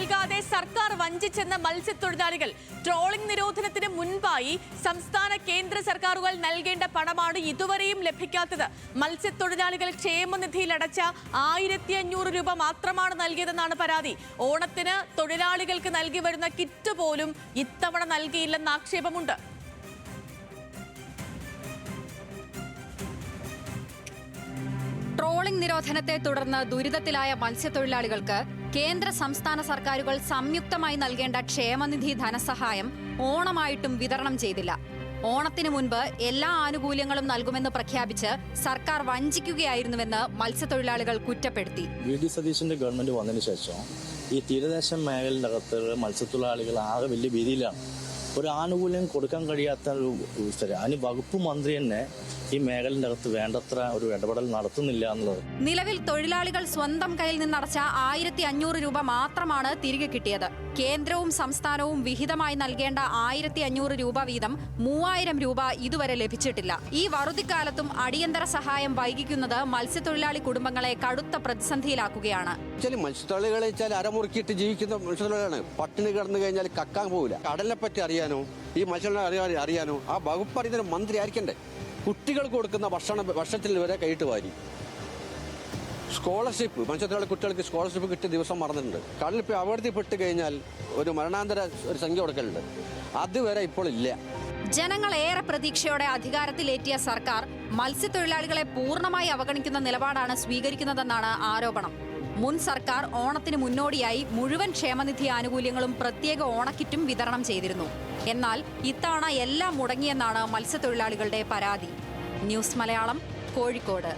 നൽകാതെ സർക്കാർ വഞ്ചിച്ചെന്ന മത്സ്യത്തൊഴിലാളികൾ. ട്രോളിംഗ് നിരോധനത്തിന് മുൻപായി സംസ്ഥാന കേന്ദ്ര സർക്കാരുകൾ നൽകേണ്ട പണമാണ് ഇതുവരെയും ലഭിക്കാത്തത്. മത്സ്യത്തൊഴിലാളികൾ ക്ഷേമനിധിയിൽ അടച്ച 1500 രൂപ മാത്രമാണ് നൽകിയതെന്നാണ് പരാതി. ഓണത്തിന് തൊഴിലാളികൾക്ക് നൽകി വരുന്ന കിറ്റ് പോലും ഇത്തവണ നൽകിയില്ലെന്ന ആക്ഷേപമുണ്ട്. ട്രോളിംഗ് നിരോധനത്തെ തുടർന്ന് ദുരിതത്തിലായ മത്സ്യത്തൊഴിലാളികൾക്ക് കേന്ദ്ര സംസ്ഥാന സർക്കാരുകൾ സംയുക്തമായി നൽകേണ്ട ക്ഷേമനിധി ധനസഹായം ഓണമായിട്ടും വിതരണം ചെയ്തില്ല. ഓണത്തിന് മുൻപ് എല്ലാ ആനുകൂല്യങ്ങളും നൽകുമെന്ന് പ്രഖ്യാപിച്ച് സർക്കാർ വഞ്ചിക്കുകയായിരുന്നുവെന്ന് മത്സ്യത്തൊഴിലാളികൾ കുറ്റപ്പെടുത്തി. വി.ഡി. സതീശന്റെ ഗവൺമെന്റ് വന്നതിന് ശേഷം ഈ തീരദേശ മേഖലയുടെ അകത്ത് മത്സ്യത്തൊഴിലാളികൾ ആകെ വലിയ ഭീതിയിലാണ്. ഒരു ആനുകൂല്യം കൊടുക്കാൻ കഴിയാത്ത അതിന് വകുപ്പ് മന്ത്രി തന്നെ ഈ മേഖലയുടെ അകത്ത് വേണ്ടത്ര ഒരു ഇടപെടൽ നടത്തുന്നില്ല എന്നുള്ളത്. നിലവിൽ തൊഴിലാളികൾ സ്വന്തം കയ്യിൽ നിന്നടച്ച 1500 രൂപ മാത്രമാണ് തിരികെ കിട്ടിയത്. കേന്ദ്രവും സംസ്ഥാനവും വിഹിതമായി നൽകേണ്ട 1500 രൂപ വീതം 3000 രൂപ ഇതുവരെ ലഭിച്ചിട്ടില്ല. ഈ വറുതിക്കാലത്തും അടിയന്തര സഹായം വൈകിക്കുന്നത് മത്സ്യത്തൊഴിലാളി കുടുംബങ്ങളെ കടുത്ത പ്രതിസന്ധിയിലാക്കുകയാണ്. മത്സ്യത്തൊഴിലാളികളെ അരമുറുക്കിയിട്ട് ജീവിക്കുന്ന മത്സ്യത്തൊഴിലാളികളാണ്. പട്ടിണി കിടന്നു കഴിഞ്ഞാൽ കക്കാൻ പോകില്ല. കടലിനെ പറ്റി അറിയാനോ ഈ മത്സ്യത്തൊഴിലാളി അറിയാനോ ആ വകുപ്പ് അറിയുന്ന മന്ത്രി ആയിരിക്കണ്ടേ. കുട്ടികൾക്ക് കൊടുക്കുന്ന വർഷത്തിൽ വരെ കൈയിട്ട് വാരി. സ്കോളർഷിപ്പ് മത്സ്യത്തൊഴിലാളി കുട്ടികൾക്ക് സ്കോളർഷിപ്പ് കിട്ടിയ ദിവസം മറന്നിട്ടുണ്ട്. കടലിൽ ഇപ്പോൾ അപകടത്തിൽപ്പെട്ട് കഴിഞ്ഞാൽ ഒരു മരണാന്തര ഒരു സംഖ്യ കൊടുക്കലുണ്ട്. അതുവരെ ഇപ്പോൾ ഇല്ല. ജനങ്ങൾ ഏറെ പ്രതീക്ഷയോടെ അധികാരത്തിലേറ്റിയ സർക്കാർ മത്സ്യത്തൊഴിലാളികളെ പൂർണ്ണമായി അവഗണിക്കുന്ന നിലപാടാണ് സ്വീകരിക്കുന്നതെന്നാണ് ആരോപണം. മുൻ സർക്കാർ ഓണത്തിന് മുന്നോടിയായി മുഴുവൻ ക്ഷേമനിധി ആനുകൂല്യങ്ങളും പ്രത്യേക ഓണക്കിറ്റും വിതരണം ചെയ്തിരുന്നു. എന്നാൽ ഇത്തവണ എല്ലാം മുടങ്ങിയെന്നാണ് മത്സ്യത്തൊഴിലാളികളുടെ പരാതി. ന്യൂസ് മലയാളം, കോഴിക്കോട്.